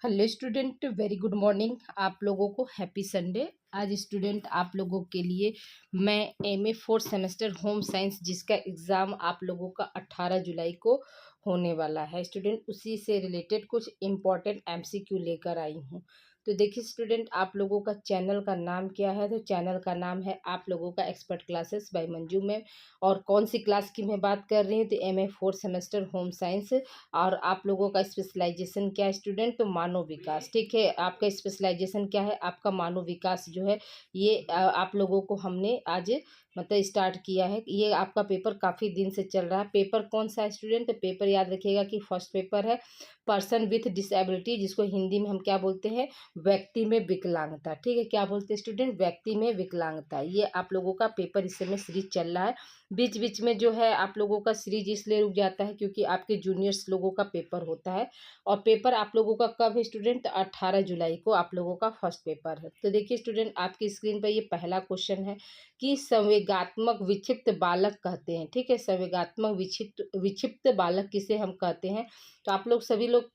Hello student, very good morning. आप लोगों को हैप्पी संडे। आज स्टूडेंट आप लोगों के लिए मैं MA fourth semester home science जिसका एग्ज़ाम आप लोगों का 18 जुलाई को होने वाला है स्टूडेंट, उसी से रिलेटेड कुछ इम्पॉर्टेंट एमसीक्यू लेकर आई हूँ। तो देखिए स्टूडेंट, आप लोगों का चैनल का नाम क्या है? तो चैनल का नाम है आप लोगों का expert classes bye Manju ma'am. और कौन सी क्लास की मैं बात कर रही हूँ? तो MA fourth semester home science. और आप लोगों का स्पेशलाइजेशन क्या है स्टूडेंट? तो मानव विकास। ठीक है, आपका स्पेशलाइजेशन क्या है? आपका मानव विकास जो है ये आप लोगों को हमने आज मतलब स्टार्ट किया है। ये आपका पेपर काफ़ी दिन से चल रहा है। पेपर कौन सा है स्टूडेंट? तो पेपर याद रखिएगा कि फर्स्ट पेपर है पर्सन विथ डिसेबिलिटी, जिसको हिंदी में हम क्या बोलते हैं? व्यक्ति में विकलांगता। ठीक है, क्या बोलते हैं स्टूडेंट? व्यक्ति में विकलांगता। ये आप लोगों का पेपर इस समय सीरीज चल रहा है। बीच बीच में जो है आप लोगों का सीरीज इसलिए रुक जाता है क्योंकि आपके जूनियर्स लोगों का पेपर होता है। और पेपर आप लोगों का कब है स्टूडेंट? 18 जुलाई को आप लोगों का फर्स्ट पेपर है। तो देखिए स्टूडेंट, आपकी स्क्रीन पर ये पहला क्वेश्चन है कि संवेगात्मक विक्षिप्त बालक कहते हैं। ठीक है, संवेगात्मक विक्षिप्त विक्षिप्त बालक किसे हम कहते हैं? तो आप लोग सभी लोग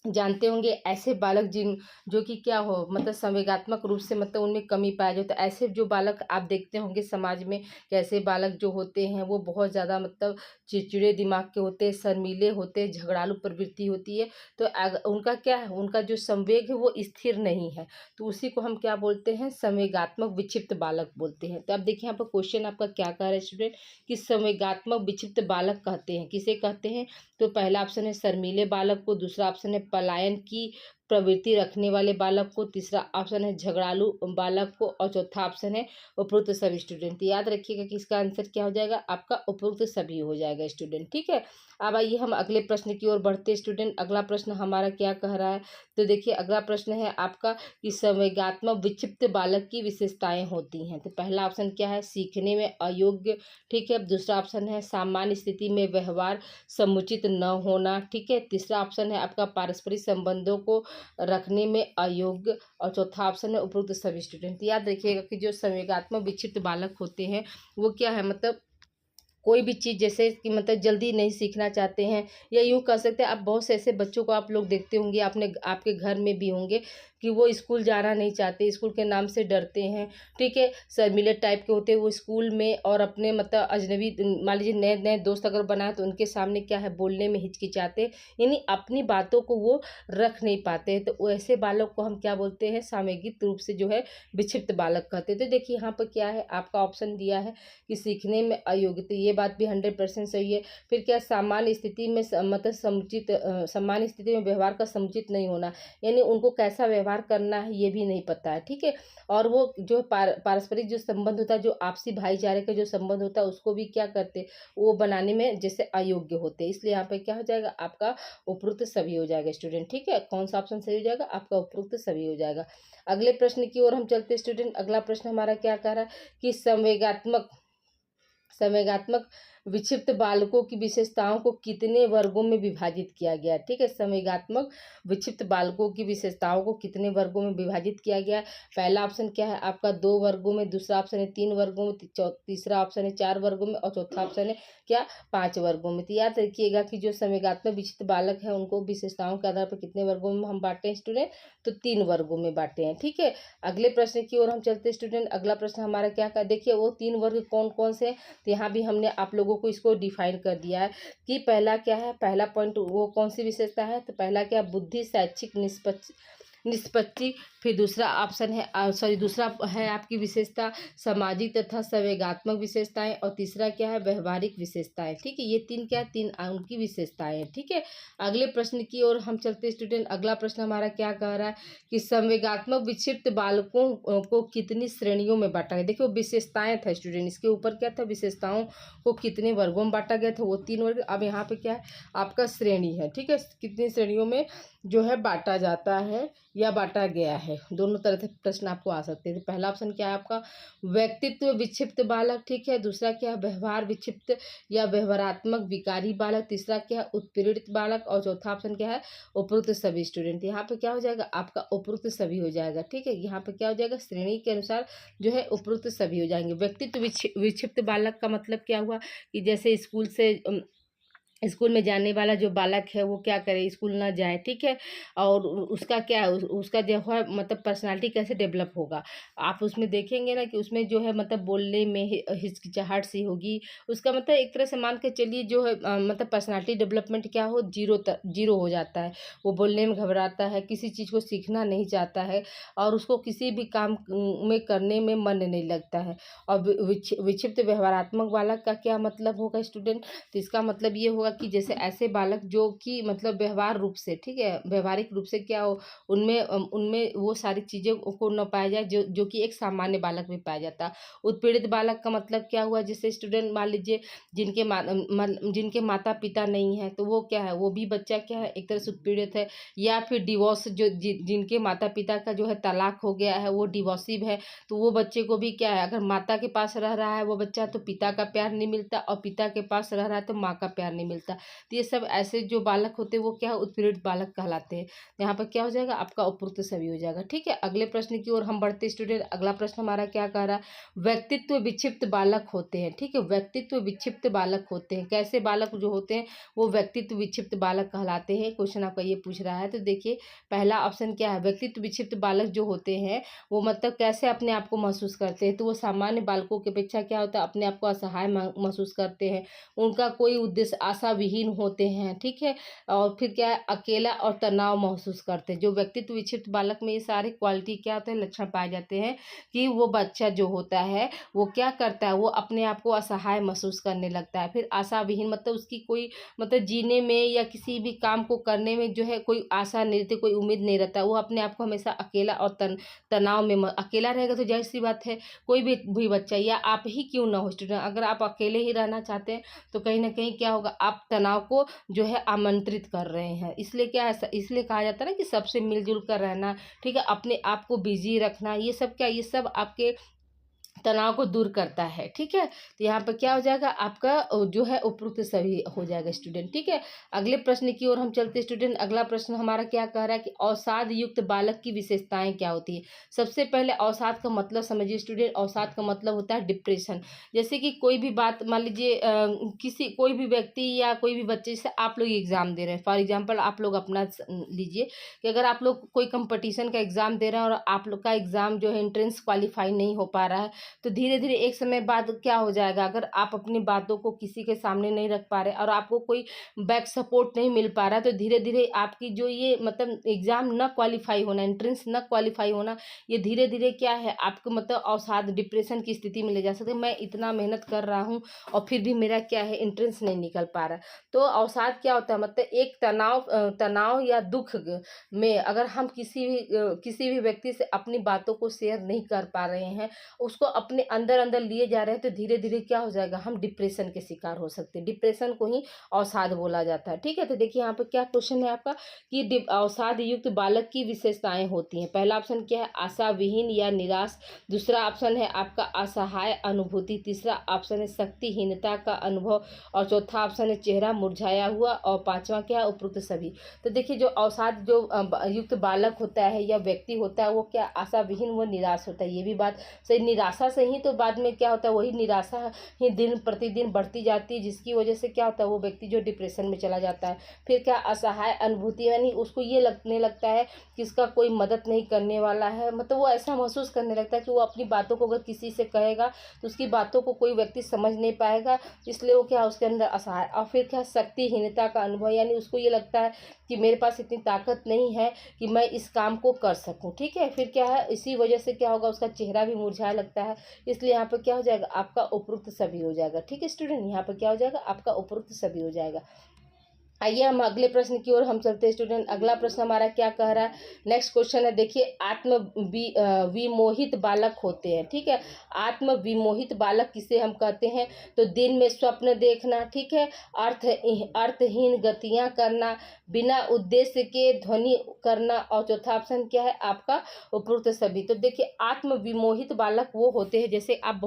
जानते होंगे ऐसे बालक जिन जो कि क्या हो मतलब संवेगात्मक रूप से मतलब उनमें कमी पाया जाए। तो ऐसे जो बालक आप देखते होंगे समाज में, कैसे बालक जो होते हैं वो बहुत ज़्यादा मतलब चिड़चिड़े दिमाग के होते हैं, शर्मीले होते हैं, झगड़ालू प्रवृत्ति होती है। तो उनका क्या है, उनका जो संवेग है वो स्थिर नहीं है। तो उसी को हम क्या बोलते हैं? संवेगात्मक विक्षिप्त बालक बोलते हैं। तो अब देखिए यहाँ पर क्वेश्चन आपका क्या कह रहा है स्टूडेंट कि संवेगात्मक विक्षिप्त बालक कहते हैं, किसे कहते हैं? तो पहला ऑप्शन है शर्मीले बालक को, दूसरा ऑप्शन है पलायन की प्रवृत्ति रखने वाले बालक को, तीसरा ऑप्शन है झगड़ालू बालक को, और चौथा ऑप्शन है उपरोक्त सभी स्टूडेंट। याद रखिएगा कि इसका आंसर क्या हो जाएगा? आपका उपरोक्त सभी हो जाएगा स्टूडेंट। ठीक है, अब आइए हम अगले प्रश्न की ओर बढ़ते हैं स्टूडेंट। अगला प्रश्न हमारा क्या कह रहा है? तो देखिए अगला प्रश्न है आपका कि संवेगात्मक विक्षिप्त बालक की विशेषताएं होती हैं। तो पहला ऑप्शन क्या है? सीखने में अयोग्य। ठीक है, दूसरा ऑप्शन है सामान्य स्थिति में व्यवहार समुचित न होना। ठीक है, तीसरा ऑप्शन है आपका पारस्परिक संबंधों को रखने में अयोग्य, और चौथा ऑप्शन है उपरोक्त सभी स्टूडेंट। याद रखिएगा कि जो संवेगात्मक विक्षिप्त बालक होते हैं वो क्या है, मतलब कोई भी चीज़ जैसे कि मतलब जल्दी नहीं सीखना चाहते हैं, या यूँ कह सकते हैं आप बहुत से ऐसे बच्चों को आप लोग देखते होंगे, आपने आपके घर में भी होंगे कि वो स्कूल जाना नहीं चाहते, स्कूल के नाम से डरते हैं। ठीक है, शर्मीले टाइप के होते हैं वो स्कूल में, और अपने मतलब अजनबी मान लीजिए नए नए दोस्त अगर बनाए तो उनके सामने क्या है, बोलने में हिचकिचाते हैं, यानी अपनी बातों को वो रख नहीं पाते हैं। तो वैसे बालक को हम क्या बोलते हैं? सामयिक रूप से जो है विक्षिप्त बालक कहते हैं। तो देखिए यहाँ पर क्या है, आपका ऑप्शन दिया है कि सीखने में अयोग्य, तो ये बात भी 100% सही है। फिर क्या, सामान्य स्थिति में मतलब समुचित सामान्य स्थिति में व्यवहार का समुचित नहीं होना, यानी उनको कैसा व्यवहार करना है ये भी नहीं पता है। ठीक है, और वो जो पारस्परिक जो संबंध होता है, जो आपसी भाईचारे का जो संबंध होता है उसको भी क्या करते हैं, वो बनाने में जैसे अयोग्य होते हैं। इसलिए यहाँ पे क्या हो जाएगा, आपका उपरोक्त सभी हो जाएगा स्टूडेंट। ठीक है, कौन सा ऑप्शन सही हो जाएगा? आपका उपरोक्त सभी हो जाएगा। अगले प्रश्न की ओर हम चलते हैं स्टूडेंट। अगला प्रश्न हमारा क्या कह रहा है कि संवेगात्मक विक्षिप्त बालकों की विशेषताओं को कितने वर्गों में विभाजित किया गया? ठीक है, संवेगात्मक विक्षिप्त बालकों की विशेषताओं को कितने वर्गों में विभाजित किया गया? पहला ऑप्शन क्या है आपका? 2 वर्गों में, दूसरा ऑप्शन है 3 वर्गों में, तीसरा ऑप्शन है 4 वर्गों में, और चौथा ऑप्शन है क्या, 5 वर्गों में। तो याद रखिएगा कि जो संवेगात्मक विक्षिप्त बालक है उनको विशेषताओं के आधार पर कितने वर्गों में हम बांटे हैं स्टूडेंट? तो 3 वर्गों में बांटे हैं। ठीक है, अगले प्रश्न की ओर हम चलते हैं स्टूडेंट। अगला प्रश्न हमारा क्या का, देखिए वो 3 वर्ग कौन कौन से हैं? तो यहाँ भी हमने आप लोगों को इसको डिफाइन कर दिया है कि पहला क्या है, पहला पॉइंट वो कौन सी विशेषता है? तो पहला क्या, बुद्धि शैक्षिक निष्पक्ष निष्पत्ति। फिर दूसरा ऑप्शन है दूसरा है आपकी विशेषता सामाजिक तथा संवेगात्मक विशेषताएं, और तीसरा क्या है, व्यवहारिक विशेषताएं। ठीक है, ये तीन क्या है, तीन उनकी विशेषताएं हैं। ठीक है, अगले प्रश्न की ओर हम चलते हैं स्टूडेंट। अगला प्रश्न हमारा क्या कह रहा है कि संवेगात्मक विक्षिप्त बालकों को कितनी श्रेणियों में बांटा गया? देखिए वो विशेषताएं था स्टूडेंट, इसके ऊपर क्या था, विशेषताओं को कितने वर्गों में बांटा गया था? वो 3 वर्ग। अब यहाँ पे क्या है, आपका श्रेणी है। ठीक है, कितनी श्रेणियों में जो है बांटा जाता है या बांटा गया है, दोनों तरह से प्रश्न आपको आ सकते हैं। तो पहला ऑप्शन क्या है आपका, व्यक्तित्व विक्षिप्त बालक। ठीक है, दूसरा क्या है, व्यवहार विक्षिप्त या व्यवहारात्मक विकारी बालक, तीसरा क्या है, उत्पीड़ित बालक, और चौथा ऑप्शन क्या है, उपरोक्त सभी स्टूडेंट। यहाँ पे क्या हो जाएगा, आपका उपरोक्त सभी हो जाएगा। ठीक है, यहाँ पे क्या हो जाएगा, श्रेणी के अनुसार जो है उपरोक्त सभी हो जाएंगे। व्यक्तित्व विक्षिप्त बालक का मतलब क्या हुआ कि जैसे स्कूल से स्कूल में जाने वाला जो बालक है वो क्या करे, स्कूल ना जाए, ठीक है। और उसका क्या है, उसका जो है मतलब पर्सनालिटी कैसे डेवलप होगा। आप उसमें देखेंगे ना कि उसमें जो है मतलब बोलने में हिचकिचाहट सी होगी। उसका मतलब एक तरह से मान के चलिए जो है मतलब पर्सनालिटी डेवलपमेंट क्या हो, जीरो हो जाता है। वो बोलने में घबराता है, किसी चीज़ को सीखना नहीं चाहता है और उसको किसी भी काम में करने में मन नहीं लगता है। और विक्षिप्त व्यवहारात्मक बालक का क्या मतलब होगा स्टूडेंट, तो इसका मतलब ये होगा कि जैसे ऐसे बालक जो कि मतलब व्यवहार रूप से, ठीक है, व्यवहारिक रूप से क्या हो, उनमें वो सारी चीज़ें को न पाया जाए जो जो कि एक सामान्य बालक में पाया जाता। उत्पीड़ित बालक का मतलब क्या हुआ, जैसे स्टूडेंट मान लीजिए जिनके माता पिता नहीं है, तो वो क्या है, वो भी बच्चा क्या है, एक तरह से उत्पीड़ित है। या फिर डिवोर्स जिनके माता पिता का जो है तलाक हो गया है, वो डिवोर्सिव है, तो वो बच्चे को भी क्या है, अगर माता के पास रह रहा है वो बच्चा, तो पिता का प्यार नहीं मिलता, और पिता के पास रह रहा है तो माँ का प्यार नहीं मिलता। तो ये सब ऐसे जो बालक होते हैं वो क्या है, उत्पीड़ित बालक कहलाते हैं। यहाँ पर क्या हो जाएगा, आपका उपरोक्त सभी हो जाएगा, ठीक है। अगले प्रश्न की ओर हम बढ़ते स्टूडेंट। अगला प्रश्न हमारा क्या कह रहा है, व्यक्तित्व विक्षिप्त बालक होते हैं, ठीक है। व्यक्तित्व विक्षिप्त बालक होते हैं, कैसे बालक जो होते हैं वो व्यक्तित्व विक्षिप्त बालक कहलाते हैं। क्वेश्चन आपका ये पूछ रहा है, तो देखिए पहला ऑप्शन क्या है, व्यक्तित्व विक्षिप्त बालक जो होते हैं वो मतलब कैसे अपने आप को महसूस करते हैं, तो वो सामान्य बालकों की अपेक्षा क्या होता है, अपने आप को असहाय महसूस करते हैं। उनका कोई उद्देश्य, आशा विहीन होते हैं, ठीक है। और फिर क्या है, अकेला और तनाव महसूस करते हैं। जो व्यक्तित्व विक्षिप्त बालक में ये सारी क्वालिटी क्या होते हैं, लक्षण पाए जाते हैं कि वो बच्चा जो होता है वो क्या करता है, वो अपने आप को असहाय महसूस करने लगता है। फिर आशा विहीन मतलब उसकी कोई मतलब जीने में या किसी भी काम को करने में जो है कोई आशा नहीं रहती, कोई उम्मीद नहीं रहता। वो अपने आप को हमेशा अकेला और तनाव में अकेला रहेगा, तो जाहिर सी बात है कोई भी बच्चा या आप ही क्यों ना हो स्टूडेंट, अगर आप अकेले ही रहना चाहते हैं तो कहीं ना कहीं क्या होगा, आप तनाव को जो है आमंत्रित कर रहे हैं। इसलिए क्या है, इसलिए कहा जाता है ना कि सबसे मिलजुल कर रहना, ठीक है, अपने आप को बिजी रखना, ये सब क्या, ये सब आपके तनाव को दूर करता है, ठीक है। तो यहाँ पर क्या हो जाएगा, आपका जो है उपयुक्त सही हो जाएगा स्टूडेंट, ठीक है। अगले प्रश्न की ओर हम चलते स्टूडेंट। अगला प्रश्न हमारा क्या कह रहा है कि अवसाद युक्त बालक की विशेषताएं क्या होती है। सबसे पहले अवसाद का मतलब समझिए स्टूडेंट। अवसाद का मतलब होता है डिप्रेशन। जैसे कि कोई भी बात मान लीजिए, किसी कोई भी व्यक्ति या कोई भी बच्चे, जैसे आप लोग एग्जाम दे रहे हैं, फॉर एग्जाम्पल आप लोग अपना लीजिए कि अगर आप लोग कोई कंपटीशन का एग्जाम दे रहे हैं और आप लोग का एग्जाम जो है एंट्रेंस क्वालिफाई नहीं हो पा रहा है, तो धीरे धीरे एक समय बाद क्या हो जाएगा, अगर आप अपनी बातों को किसी के सामने नहीं रख पा रहे और आपको कोई बैक सपोर्ट नहीं मिल पा रहा, तो धीरे धीरे आपकी जो ये मतलब एग्जाम न क्वालिफाई होना, एंट्रेंस न क्वालिफाई होना, ये धीरे धीरे क्या है आपको मतलब अवसाद डिप्रेशन की स्थिति में ले जा सकते हैं। मैं इतना मेहनत कर रहा हूँ और फिर भी मेरा क्या है, एंट्रेंस नहीं निकल पा रहा। तो अवसाद क्या होता है, मतलब एक तनाव या दुख में अगर हम किसी भी व्यक्ति से अपनी बातों को शेयर नहीं कर पा रहे हैं, उसको अपने अंदर अंदर लिए जा रहे हैं, तो धीरे धीरे क्या हो जाएगा, हम डिप्रेशन के शिकार हो सकते हैं। डिप्रेशन को ही अवसाद बोला जाता है, ठीक है। तो देखिए यहाँ पे क्या क्वेश्चन है आपका कि अवसाद युक्त बालक की विशेषताएं होती हैं। पहला ऑप्शन क्या है, आशा विहीन या निराश। दूसरा ऑप्शन है आपका असहाय अनुभूति। तीसरा ऑप्शन है शक्तिहीनता का अनुभव। और चौथा ऑप्शन है चेहरा मुरझाया हुआ। और पांचवा क्या है, उपरोक्त सभी। तो देखिए जो अवसाद जो युक्त बालक होता है या व्यक्ति होता है वो क्या आशा विहीन, वो निराश होता है। ये भी बात सही, निराशा से ही तो बाद में क्या होता है, वही निराशा ही दिन प्रतिदिन बढ़ती जाती है, जिसकी वजह से क्या होता है, वो व्यक्ति जो डिप्रेशन में चला जाता है। फिर क्या, असहाय अनुभूति, यानी उसको ये लगने लगता है कि इसका कोई मदद नहीं करने वाला है, मतलब वो ऐसा महसूस करने लगता है कि वो अपनी बातों को अगर किसी से कहेगा तो उसकी बातों को कोई व्यक्ति समझ नहीं पाएगा, इसलिए वो क्या, उसके अंदर असहाय। और फिर क्या, शक्तिहीनता का अनुभव, यानी उसको ये लगता है कि मेरे पास इतनी ताकत नहीं है कि मैं इस काम को कर सकूं, ठीक है। फिर क्या है, इसी वजह से क्या होगा, उसका चेहरा भी मुरझाया लगता है। इसलिए यहाँ पर क्या हो जाएगा, आपका उपरोक्त सभी हो जाएगा, ठीक है स्टूडेंट। यहाँ पर क्या हो जाएगा, आपका उपरोक्त सभी हो जाएगा। आइए हम अगले प्रश्न की ओर हम चलते हैं स्टूडेंट। अगला प्रश्न हमारा क्या कह रहा है, नेक्स्ट क्वेश्चन है, देखिए विमोहित बालक होते हैं, ठीक है। आत्म विमोहित बालक किसे हम कहते हैं, तो दिन में स्वप्न देखना, ठीक है, अर्थहीन गतियां करना, बिना उद्देश्य के ध्वनि करना। और चौथा ऑप्शन क्या है आपका, उपरोक्त सभी। तो देखिए आत्म विमोहित बालक वो होते हैं, जैसे आप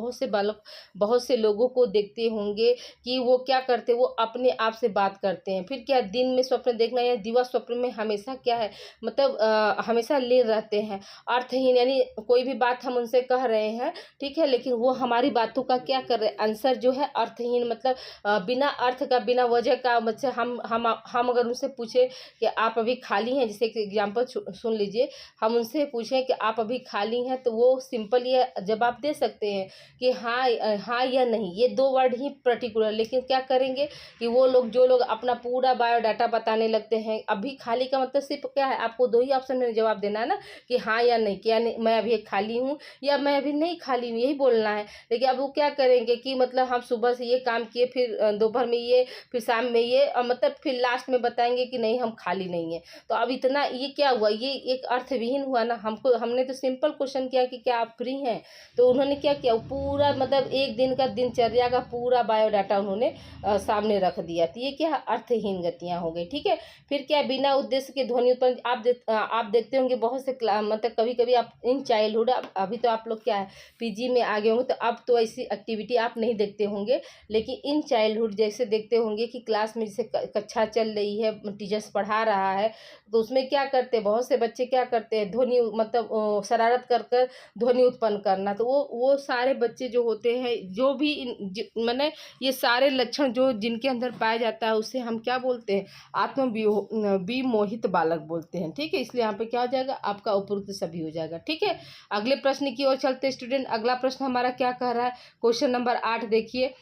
बहुत से लोगों को देखते होंगे कि वो क्या करते हैं, वो अपने आप से बात करते हैं, फिर फिर क्या है, दिन में स्वप्न देखना या दिवा स्वप्न में हमेशा क्या है, मतलब हमेशा लीन रहते हैं, अर्थहीन, यानी कोई भी बात हम उनसे कह रहे हैं, ठीक है, लेकिन वो हमारी बातों का क्या कर रहे हैं, आंसर जो है अर्थहीन, मतलब बिना अर्थ का, बिना वजह का, मतलब हम अगर उनसे पूछे कि आप अभी खाली हैं, जैसे एक एग्जाम्पल सुन लीजिए, हम उनसे पूछें कि आप अभी खाली हैं, तो वो सिंपल ये जवाब दे सकते हैं कि हाँ, हाँ या नहीं, ये दो वर्ड ही पर्टिकुलर। लेकिन क्या करेंगे कि वो लोग, जो लोग अपना पूरा बायोडाटा बताने लगते हैं, अभी खाली का मतलब सिर्फ क्या है, आपको दो ही ऑप्शन में जवाब देना है ना, कि हाँ या नहीं, क्या नहीं, मैं अभी खाली हूँ या मैं अभी नहीं खाली हूँ, यही बोलना है। लेकिन अब वो क्या करेंगे कि मतलब हम सुबह से ये काम किए, फिर दोपहर में ये, फिर शाम में ये, और मतलब फिर लास्ट में बताएंगे कि नहीं, हम खाली नहीं है। तो अब इतना ये क्या हुआ, ये एक अर्थविहीन हुआ ना। हमने तो सिंपल क्वेश्चन किया कि क्या आप फ्री हैं, तो उन्होंने क्या किया, पूरा मतलब एक दिन का दिनचर्या का पूरा बायोडाटा उन्होंने सामने रख दिया। तो ये क्या, अर्थहीन गतियाँ हो गई, ठीक है। फिर क्या, बिना उद्देश्य के ध्वनि उत्पन्न, आप देखते होंगे बहुत से मतलब कभी कभी आप इन चाइल्डहुड, अभी तो आप लोग क्या है, पीजी में आ गए होंगे, तो अब तो ऐसी एक्टिविटी आप नहीं देखते होंगे, लेकिन इन चाइल्डहुड जैसे देखते होंगे कि क्लास में जैसे कक्षा चल रही है, टीचर्स पढ़ा रहा है, तो उसमें क्या करते हैं, बहुत से बच्चे क्या करते हैं, ध्वनि, मतलब शरारत कर कर ध्वनि उत्पन्न करना। तो वो सारे बच्चे जो होते हैं, जो भी माने ये सारे लक्षण जो जिनके अंदर पाया जाता है, उसे हम क्या बोलते हैं, विमोहित बालक बोलते हैं, ठीक है। इसलिए यहाँ पे क्या हो जाएगा, आपका उपयुक्त सभी हो जाएगा, ठीक है। अगले प्रश्न की ओर चलते स्टूडेंट। अगला प्रश्न हमारा क्या कह रहा है, क्वेश्चन नंबर 8 देखिए।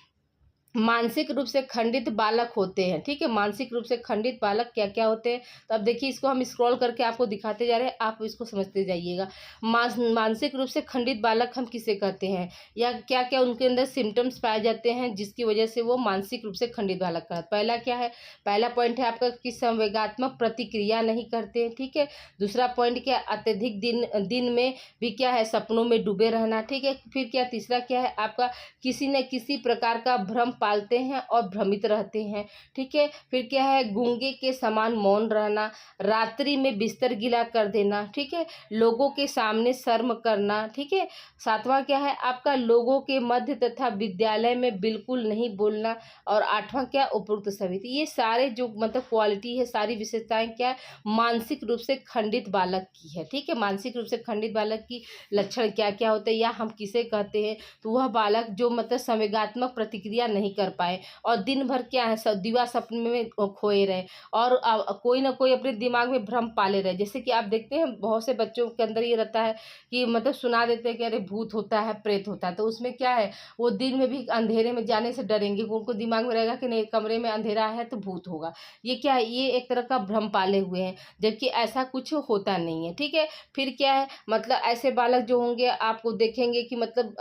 मानसिक रूप से खंडित बालक होते हैं, ठीक है। मानसिक रूप से खंडित बालक क्या क्या होते हैं, तो अब देखिए, इसको हम स्क्रॉल करके आपको दिखाते जा रहे हैं, आप इसको समझते जाइएगा। मानसिक रूप से खंडित बालक हम किसे कहते हैं, या क्या क्या उनके अंदर सिम्टम्स पाए जाते हैं जिसकी वजह से वो मानसिक रूप से खंडित बालक का। पहला क्या है, पहला पॉइंट है आपका कि संवेगात्मक प्रतिक्रिया नहीं करते हैं, ठीक है। दूसरा पॉइंट क्या है, अत्यधिक दिन में भी क्या है, सपनों में डूबे रहना, ठीक है। फिर क्या, तीसरा क्या है आपका, किसी न किसी प्रकार का भ्रम पालते हैं और भ्रमित रहते हैं, ठीक है। फिर क्या है, गूंगे के समान मौन रहना, रात्रि में बिस्तर गीला कर देना, ठीक है। लोगों के सामने शर्म करना, ठीक है। सातवां क्या है आपका, लोगों के मध्य तथा विद्यालय में बिल्कुल नहीं बोलना। और आठवां क्या, उपरोक्त सभी। तो ये सारे जो मतलब क्वालिटी है, सारी विशेषताएं क्या है, मानसिक रूप से खंडित बालक की है, ठीक है। मानसिक रूप से खंडित बालक की लक्षण क्या क्या होते हैं, या हम किसे कहते हैं, तो वह बालक जो मतलब संवेगात्मक प्रतिक्रिया नहीं कर पाए, और दिन भर क्या है, दिवा सपने में खोए रहे, और कोई ना कोई अपने दिमाग में भ्रम पाले रहे। जैसे कि आप देखते हैं बहुत से बच्चों के अंदर ये रहता है कि मतलब सुना देते हैं कि अरे भूत होता है, प्रेत होता है, तो उसमें क्या है, वो दिन में भी अंधेरे में जाने से डरेंगे, उनको दिमाग में रहेगा कि नहीं, कमरे में अंधेरा है तो भूत होगा। ये क्या है, ये एक तरह का भ्रम पाले हुए हैं, जबकि ऐसा कुछ होता नहीं है, ठीक है। फिर क्या है, मतलब ऐसे बालक जो होंगे, आपको देखेंगे कि मतलब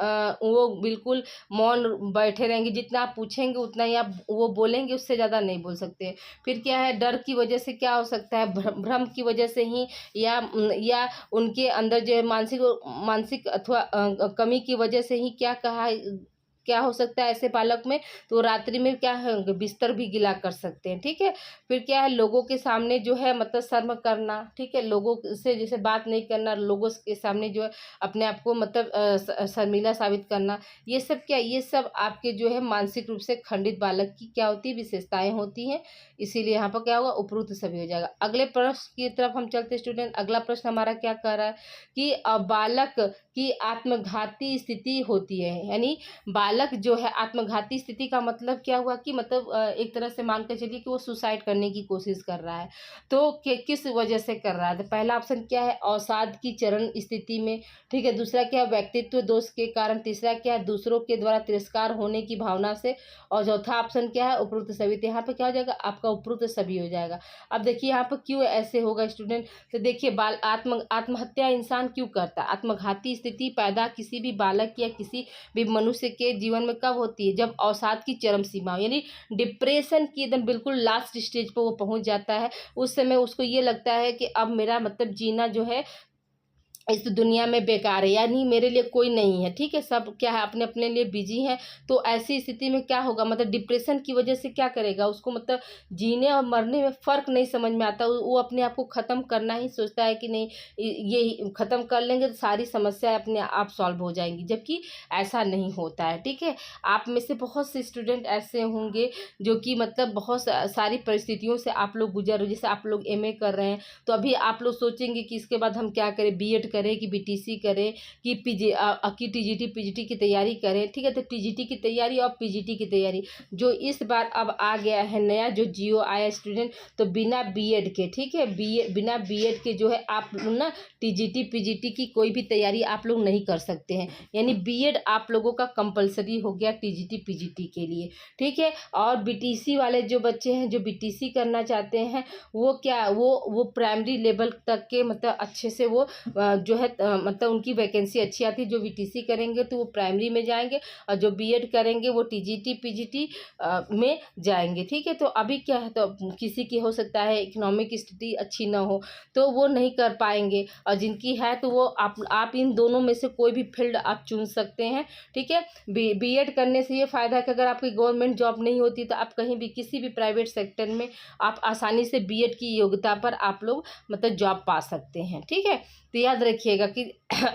वो बिल्कुल मौन बैठे रहेंगे, जितना आप पूछेंगे उतना ही आप वो बोलेंगे, उससे ज़्यादा नहीं बोल सकते। फिर क्या है, डर की वजह से क्या हो सकता है, भ्रम की वजह से ही, या उनके अंदर जो है मानसिक मानसिक अथवा कमी की वजह से ही क्या हो सकता है ऐसे बालक में, तो रात्रि में क्या है, बिस्तर भी गीला कर सकते हैं, ठीक है। फिर क्या है, लोगों के सामने जो है मतलब शर्म करना, ठीक है, लोगों से जैसे बात नहीं करना, लोगों के सामने जो है अपने आप को मतलब शर्मिला साबित करना। ये सब क्या, ये सब आपके जो है मानसिक रूप से खंडित बालक की क्या होती है, विशेषताएं होती हैं। इसीलिए यहाँ पर क्या होगा, उपरोक्त सभी हो जाएगा। अगले प्रश्न की तरफ हम चलते स्टूडेंट। अगला प्रश्न हमारा क्या कह रहा है कि बालक की आत्मघाती स्थिति होती है, यानी बालक जो है, आत्मघाती स्थिति का मतलब क्या हुआ कि मतलब एक तरह से मान के चलिए कि वो सुसाइड करने की कोशिश कर रहा है, तो किस वजह से कर रहा है। तो पहला ऑप्शन क्या है, अवसाद की चरण स्थिति में, ठीक है। दूसरा क्या है, व्यक्तित्व दोष के कारण। तीसरा क्या है, दूसरों के द्वारा तिरस्कार होने की भावना से। और चौथा ऑप्शन क्या है, उपरोक्त सभी। तो यहाँ पे क्या हो जाएगा, आपका उपरोक्त सभी हो जाएगा। अब देखिए यहाँ पर क्यों ऐसे होगा स्टूडेंट, तो देखिए आत्महत्या इंसान क्यों करता है, आत्मघाती स्थिति पैदा किसी भी बालक या किसी भी मनुष्य के जीवन में कब होती है, जब अवसाद की चरम सीमा, यानी डिप्रेशन की एकदम बिल्कुल लास्ट स्टेज पर वो पहुंच जाता है। उस समय उसको ये लगता है कि अब मेरा मतलब जीना जो है इस दुनिया में बेकार है, यानी मेरे लिए कोई नहीं है, ठीक है। सब क्या है, अपने अपने लिए बिजी हैं। तो ऐसी स्थिति में क्या होगा, मतलब डिप्रेशन की वजह से क्या करेगा, उसको मतलब जीने और मरने में फ़र्क नहीं समझ में आता। वो अपने आप को ख़त्म करना ही सोचता है कि नहीं, ये ख़त्म कर लेंगे तो सारी समस्याएं अपने आप सॉल्व हो जाएंगी, जबकि ऐसा नहीं होता है, ठीक है। आप में से बहुत से स्टूडेंट ऐसे होंगे जो कि मतलब बहुत सारी परिस्थितियों से आप लोग गुजर रहे हो। जैसे आप लोग एमए कर रहे हैं, तो अभी आप लोग सोचेंगे कि इसके बाद हम क्या करें, बीएड करें कि बीटीसी करें कि कि टीजीटी पीजीटी की तैयारी करें, ठीक है। तो टीजीटी की तैयारी और पीजीटी की तैयारी जो इस बार अब आ गया है नया, जो जियो आया स्टूडेंट, तो बिना बीएड के, ठीक है, बिना बीएड के जो है आप ना टीजीटी पीजीटी की कोई भी तैयारी आप लोग नहीं कर सकते हैं। यानी बीएड आप लोगों का कंपलसरी हो गया टीजीटी पीजीटी के लिए, ठीक है। और बीटीसी वाले जो बच्चे हैं जो बीटीसी करना चाहते हैं, वो क्या, वो प्राइमरी लेवल तक के मतलब अच्छे से वो जो है मतलब उनकी वैकेंसी अच्छी आती है। जो बीटीसी करेंगे तो वो प्राइमरी में जाएंगे, और जो बीएड करेंगे वो टीजीटी पीजीटी में जाएंगे, ठीक है। तो अभी क्या है, तो किसी की हो सकता है इकोनॉमिक स्थिति अच्छी ना हो, तो वो नहीं कर पाएंगे, और जिनकी है तो वो आप इन दोनों में से कोई भी फील्ड आप चुन सकते हैं, ठीक है। बीएड करने से ये फ़ायदा है कि अगर आपकी गवर्नमेंट जॉब नहीं होती तो आप कहीं भी किसी भी प्राइवेट सेक्टर में आप आसानी से बीएड की योग्यता पर आप लोग मतलब जॉब पा सकते हैं, ठीक है। तो याद रखिएगा कि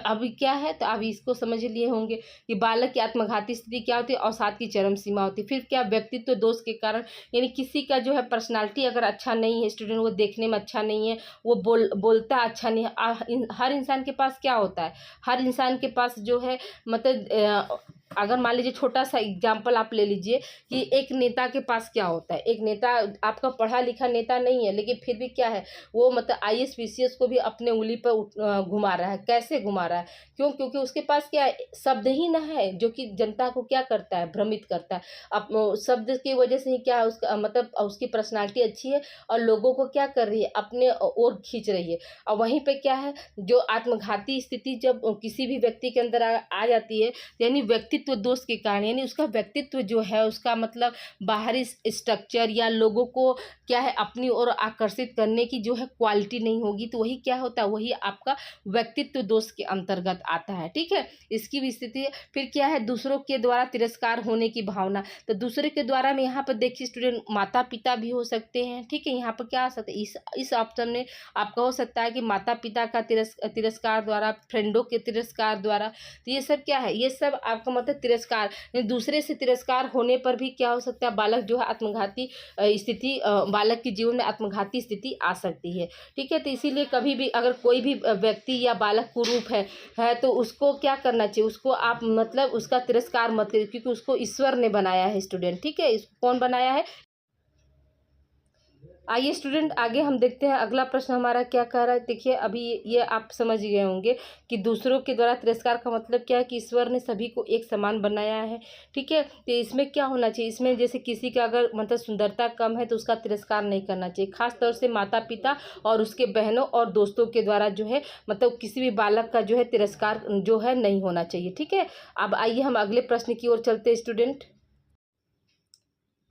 अभी क्या है, तो आप इसको समझ लिए होंगे कि बालक की आत्मघाती स्थिति क्या होती है, अवसाद की चरम सीमा होती है। फिर क्या, व्यक्तित्व दोष के कारण, यानी किसी का जो है पर्सनालिटी अगर अच्छा नहीं है, स्टूडेंट वो देखने में अच्छा नहीं है, वो बोलता अच्छा नहीं है। हर इंसान के पास क्या होता है, हर इंसान के पास जो है मतलब अगर मान लीजिए छोटा सा एग्जाम्पल आप ले लीजिए कि एक नेता के पास क्या होता है। एक नेता आपका पढ़ा लिखा नेता नहीं है, लेकिन फिर भी क्या है, वो मतलब आईएएस पीसीएस को भी अपने उंगली पर घुमा रहा है। कैसे घुमा रहा है, क्यों, क्योंकि उसके पास क्या है, शब्द ही ना है जो कि जनता को क्या करता है, भ्रमित करता है। अब शब्द की वजह से ही क्या है, उसका मतलब उसकी पर्सनालिटी अच्छी है और लोगों को क्या कर रही है, अपने ओर खींच रही है। और वहीं पे क्या है, जो आत्मघाती स्थिति जब किसी भी व्यक्ति के अंदर आ जाती है, यानी व्यक्तित्व दोष के कारण, यानी उसका व्यक्तित्व जो है, उसका मतलब बाहरी स्ट्रक्चर या लोगों को क्या है अपनी ओर आकर्षित करने की जो है क्वालिटी नहीं होगी, तो वही क्या होता है, वही आपका व्यक्तित्व दोष के अंतर्गत आता है, ठीक है। इसकी भी स्थिति है। फिर क्या है, दूसरों के द्वारा तिरस्कार होने की भावना, तो दूसरे के द्वारा में यहाँ पर देखिए स्टूडेंट, माता पिता भी हो सकते हैं, ठीक है। यहाँ पर क्या आ सकता है, इस ऑप्शन में आपका हो सकता है कि माता पिता का तिरस्कार द्वारा, फ्रेंडों के तिरस्कार द्वारा। तो ये सब क्या है, ये सब आपका मतलब तिरस्कार, दूसरे से तिरस्कार होने पर भी क्या हो सकता है, बालक जो है आत्मघाती स्थिति, बालक के जीवन में आत्मघाती स्थिति आ सकती है, ठीक है। तो इसीलिए कभी भी अगर कोई भी व्यक्ति या बालक कुरूप है तो उसको क्या करना चाहिए, उसको आप मतलब उसका तिरस्कार मत करिए, क्योंकि उसको ईश्वर ने बनाया है स्टूडेंट, ठीक है। इसको कौन बनाया है। आइए स्टूडेंट, आगे हम देखते हैं अगला प्रश्न हमारा क्या कह रहा है। देखिए अभी ये आप समझ गए होंगे कि दूसरों के द्वारा तिरस्कार का मतलब क्या है, कि ईश्वर ने सभी को एक समान बनाया है, ठीक है। तो इसमें क्या होना चाहिए, इसमें जैसे किसी का अगर मतलब सुंदरता कम है तो उसका तिरस्कार नहीं करना चाहिए, खास तौर से माता पिता और उसके बहनों और दोस्तों के द्वारा जो है मतलब किसी भी बालक का जो है तिरस्कार जो है नहीं होना चाहिए, ठीक है। अब आइए हम अगले प्रश्न की ओर चलते हैं स्टूडेंट।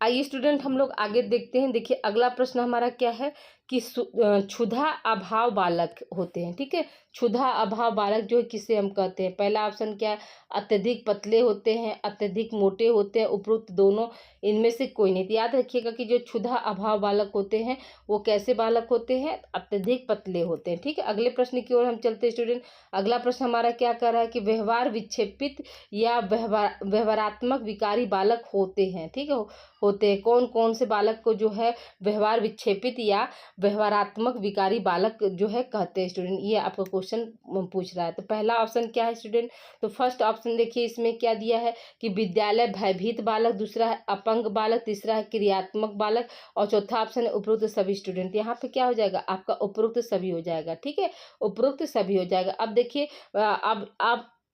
आइए स्टूडेंट, हम लोग आगे देखते हैं। देखिए अगला प्रश्न हमारा क्या है कि क्षुधा अभाव बालक होते हैं, ठीक है। क्षुधा अभाव बालक जो है किसे हम कहते हैं। पहला ऑप्शन क्या है, अत्यधिक पतले होते हैं, अत्यधिक मोटे होते हैं, उपरोक्त दोनों इनमें से कोई नहीं। तो याद रखिएगा कि जो क्षुधा अभाव बालक होते हैं वो कैसे बालक होते हैं, अत्यधिक पतले होते हैं, ठीक है। अगले प्रश्न की ओर हम चलते हैं स्टूडेंट। अगला प्रश्न हमारा क्या कर रहा है कि व्यवहार विक्षेपित या व्यवहारात्मक विकारी बालक होते हैं, ठीक है। होते हैं, कौन कौन से बालक को जो है व्यवहार विक्षेपित या व्यवहारात्मक विकारी बालक जो है कहते हैं स्टूडेंट। ये आपका क्वेश्चन पूछ रहा है। तो पहला ऑप्शन क्या है स्टूडेंट, तो फर्स्ट ऑप्शन देखिए इसमें क्या दिया है कि विद्यालय भयभीत बालक, दूसरा है अपंग बालक, तीसरा है क्रियात्मक बालक, और चौथा ऑप्शन है उपरोक्त सभी स्टूडेंट। यहाँ पे क्या हो जाएगा, आपका उपरोक्त सभी हो जाएगा, ठीक है। उपरोक्त सभी हो जाएगा। अब देखिए अब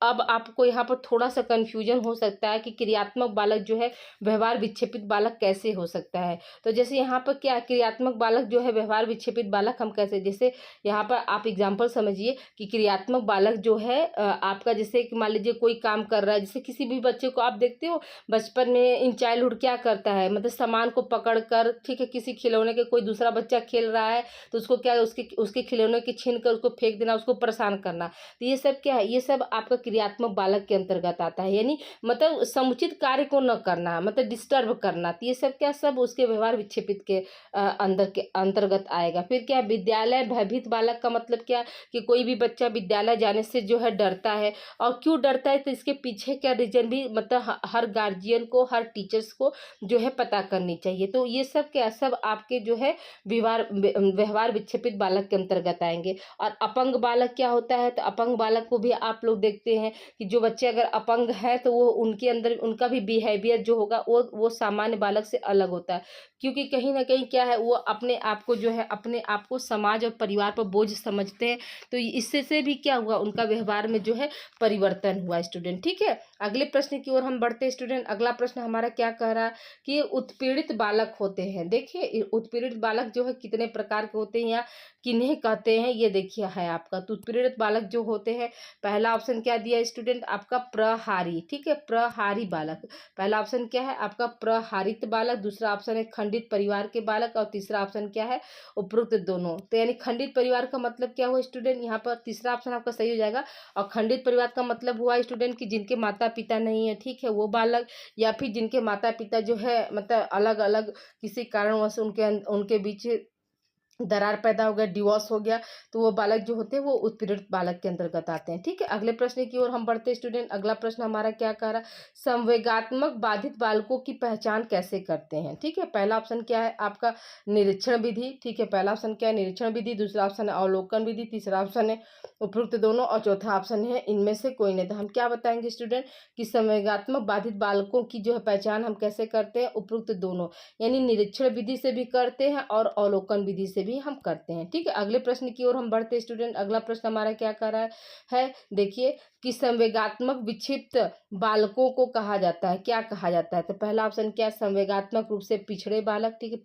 अब आपको यहाँ पर थोड़ा-सा कन्फ्यूज़न हो सकता है कि क्रियात्मक बालक जो है व्यवहार विक्षेपित बालक कैसे हो सकता है? तो जैसे यहाँ पर क्या क्रियात्मक बालक जो है व्यवहार विक्षेपित बालक हम कैसे, जैसे यहाँ पर आप एग्ज़ाम्पल समझिए कि क्रियात्मक बालक जो है आपका जैसे कि मान लीजिए कोई काम कर रहा है, जैसे किसी भी बच्चे को आप देखते हो बचपन में इन चाइल्डहुड क्या करता है, मतलब सामान को पकड़ कर, ठीक है, किसी खिलौने के कोई दूसरा बच्चा खेल रहा है तो उसको क्या है उसके उसके खिलौने की छीन कर उसको फेंक देना, उसको परेशान करना। तो ये सब क्या है, ये सब आपका क्रियात्मक बालक के अंतर्गत आता है, यानी मतलब समुचित कार्य को न करना, मतलब डिस्टर्ब करना। तो ये सब क्या, सब उसके व्यवहार विक्षेपित के अंदर के अंतर्गत आएगा। फिर क्या, विद्यालय भयभीत बालक का मतलब क्या, कि कोई भी बच्चा विद्यालय जाने से जो है डरता है, और क्यों डरता है तो इसके पीछे क्या रीजन भी मतलब हर गार्जियन को, हर टीचर्स को जो है पता करनी चाहिए। तो ये सब क्या, सब आपके जो है व्यवहार विक्षेपित बालक के अंतर्गत आएंगे। और अपंग बालक क्या होता है, तो अपंग बालक को भी आप लोग देखते हैं कि जो बच्चे अगर अपंग है तो वो उनके अंदर उनका भी बिहेवियर जो होगा वो सामान्य बालक से अलग होता है, क्योंकि कहीं ना कहीं क्या है, वो अपने आप को जो है, अपने आप को समाज और परिवार पर बोझ समझते हैं। तो इससे से भी क्या हुआ, उनका व्यवहार में जो है परिवर्तन हुआ स्टूडेंट। ठीक है, अगले प्रश्न की ओर हम बढ़ते हैं स्टूडेंट। अगला प्रश्न हमारा क्या कह रहा है कि उत्पीड़ित बालक होते हैं। देखिए उत्पीड़ित बालक जो है कितने प्रकार के होते हैं या किन्हें कहते हैं, ये देखिए है आपका। तो उत्पीड़ित बालक जो होते हैं, पहला ऑप्शन क्या दिया स्टूडेंट आपका, प्रहारी। ठीक है, प्रहारी बालक, पहला ऑप्शन क्या है आपका, प्रहारित बालक। दूसरा ऑप्शन है खंडित परिवार के बालक, और तीसरा ऑप्शन क्या है, उपरोक्त दोनों। तो यानी खंडित परिवार का मतलब क्या हुआ स्टूडेंट, यहाँ पर तीसरा ऑप्शन आपका सही हो जाएगा। और खंडित परिवार का मतलब हुआ स्टूडेंट कि जिनके माता पिता नहीं है, ठीक है, वो बालक, या फिर जिनके माता पिता जो है मतलब अलग अलग किसी कारणवश उनके बीच दरार पैदा हो गया, डिवोर्स हो गया, तो वो बालक जो होते हैं वो उत्पीड़ित बालक के अंतर्गत आते हैं। ठीक है, अगले प्रश्न की ओर हम बढ़ते हैं स्टूडेंट। अगला प्रश्न हमारा क्या कह रहा है, संवेगात्मक बाधित बालकों की पहचान कैसे करते हैं। ठीक है, पहला ऑप्शन क्या है आपका, निरीक्षण विधि। ठीक है, पहला ऑप्शन क्या है, निरीक्षण विधि। दूसरा ऑप्शन है अवलोकन विधि। तीसरा ऑप्शन है उपयुक्त दोनों, और चौथा ऑप्शन है इनमें से कोई नहीं। तो हम क्या बताएंगे स्टूडेंट कि संवेगात्मक बाधित बालकों की जो है पहचान हम कैसे करते हैं, उपयुक्त दोनों, यानी निरीक्षण विधि से भी करते हैं और अवलोकन विधि से भी हम करते हैं। ठीक है, अगले प्रश्न की ओर हम बढ़ते हैं स्टूडेंट। अगला प्रश्न हमारा क्या कर रहा है देखिए कि संवेगात्मक विक्षिप्त बालकों को कहा जाता है, क्या कहा जाता है। तो पहला ऑप्शन क्या है, संवेगात्मक रूप से पिछड़े बालक। ठीक है,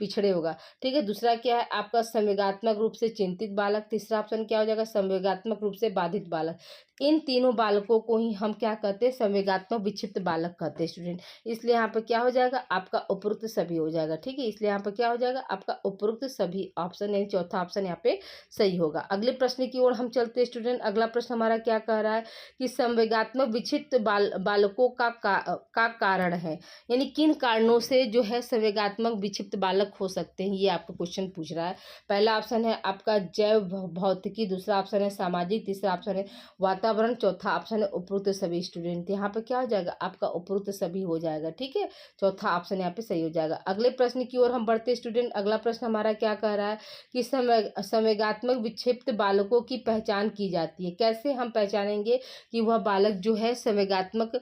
पिछड़े होगा। ठीक है, दूसरा क्या है आपका, संवेगात्मक रूप से चिंतित बालक। तीसरा ऑप्शन क्या हो जाएगा, संवेगात्मक रूप से बाधित बालक। इन तीनों बालकों को ही हम क्या कहते हैं, संवेगात्मक विक्षिप्त बालक कहते हैं स्टूडेंट। इसलिए यहाँ पर क्या हो जाएगा आपका, उपरोक्त सभी हो जाएगा। ठीक है, इसलिए यहाँ पर क्या हो जाएगा आपका, उपरोक्त सभी ऑप्शन, यानी चौथा ऑप्शन यहाँ पे सही होगा। अगले प्रश्न की ओर हम चलते हैं स्टूडेंट। अगला प्रश्न हमारा क्या कह रहा है कि संवेगात्मक विक्षिप्त बालकों का कारण है, यानी किन कारणों से जो है संवेगात्मक विक्षिप्त बालक हो सकते हैं, ये आपका क्वेश्चन पूछ रहा है। पहला ऑप्शन है आपका जैव भौतिकी। दूसरा ऑप्शन है सामाजिक। तीसरा ऑप्शन है वातावरण। चौथा ऑप्शन है उपरोक्त सभी स्टूडेंट। यहाँ पे क्या हो जाएगा आपका, उपरोक्त सभी हो जाएगा। ठीक है, चौथा ऑप्शन यहाँ पे सही हो जाएगा। अगले प्रश्न की ओर हम बढ़ते स्टूडेंट। अगला प्रश्न हमारा क्या कह रहा है कि संवेगात्मक विक्षिप्त बालकों की पहचान की जाती है। कैसे हम पहचानेंगे कि वह बालक जो है संवेगात्मक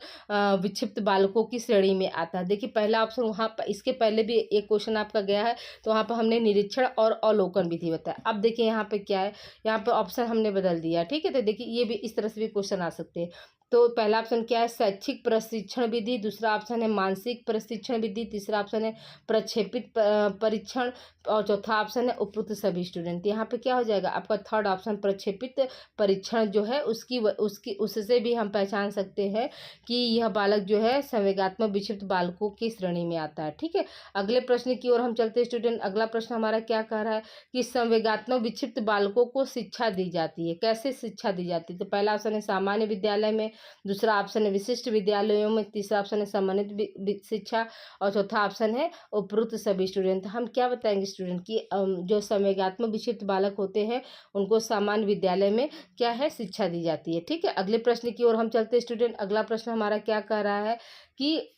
विक्षिप्त बालकों की श्रेणी में आता है। देखिए पहला ऑप्शन वहाँ पर, इसके पहले भी एक क्वेश्चन आपका गया है, तो वहाँ पर हमने निरीक्षण और अवलोकन विधि बताया। अब देखिए यहाँ पे क्या है, यहाँ पे ऑप्शन हमने बदल दिया। ठीक है, तो देखिए ये भी इस तरह से भी क्वेश्चन आ सकते हैं। तो पहला ऑप्शन क्या है, शैक्षिक प्रशिक्षण विधि। दूसरा ऑप्शन है मानसिक प्रशिक्षण विधि। तीसरा ऑप्शन है प्रक्षेपित परीक्षण, और चौथा ऑप्शन है उपयुक्त सभी स्टूडेंट। यहाँ पे क्या हो जाएगा आपका, थर्ड ऑप्शन प्रक्षेपित परीक्षण जो है उसकी उससे भी हम पहचान सकते हैं कि यह बालक जो है संवेगात्मक विक्षिप्त बालकों की श्रेणी में आता है। ठीक है, अगले प्रश्न की ओर हम चलते हैं स्टूडेंट। अगला प्रश्न हमारा क्या कह रहा है कि संवेगात्मक विक्षिप्त बालकों को शिक्षा दी जाती है। कैसे शिक्षा दी जाती है, तो पहला ऑप्शन है सामान्य विद्यालय में। दूसरा ऑप्शन है विशिष्ट विद्यालयों में। तीसरा ऑप्शन है सम्मानित शिक्षा, और चौथा ऑप्शन है उपरोक्त सभी स्टूडेंट। हम क्या बताएंगे स्टूडेंट कि जो संवेगात्मक विक्षिप्त बालक होते हैं उनको सामान्य विद्यालय में क्या है, शिक्षा दी जाती है। ठीक है, अगले प्रश्न की ओर हम चलते हैं स्टूडेंट। अगला प्रश्न हमारा क्या कह रहा है कि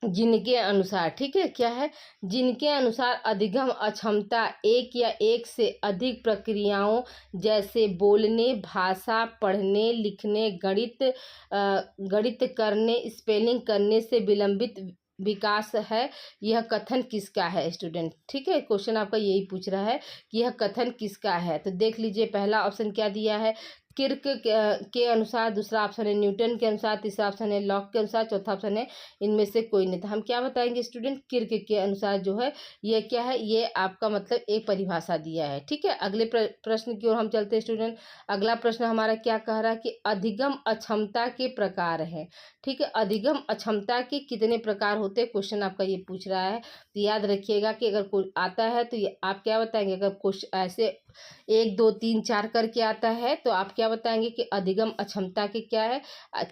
जिनके अनुसार, ठीक है, क्या है, जिनके अनुसार अधिगम अक्षमता एक या एक से अधिक प्रक्रियाओं जैसे बोलने, भाषा, पढ़ने, लिखने, गणित करने, स्पेलिंग करने से विलंबित विकास है, यह कथन किसका है स्टूडेंट। ठीक है, क्वेश्चन आपका यही पूछ रहा है कि यह कथन किसका है। तो देख लीजिए पहला ऑप्शन क्या दिया है किर्क के अनुसार, दूसरा ऑप्शन है न्यूटन के अनुसार, तीसरा ऑप्शन है लॉक के अनुसार, चौथा ऑप्शन है इनमें से कोई नहीं। तो हम क्या बताएंगे स्टूडेंट, किर्क के अनुसार जो है ये क्या है, ये आपका मतलब एक परिभाषा दिया है। ठीक है, अगले प्रश्न की ओर हम चलते हैं स्टूडेंट। अगला प्रश्न हमारा क्या कह रहा है कि अधिगम अक्षमता के प्रकार है। ठीक है, अधिगम अक्षमता के कितने प्रकार होते हैं, क्वेश्चन आपका ये पूछ रहा है। तो याद रखिएगा कि अगर कोई आता है तो ये आप क्या बताएंगे, अगर क्वेश्चन ऐसे 1 2 3 4 करके आता है तो आप क्या बताएंगे कि अधिगम अक्षमता के क्या है,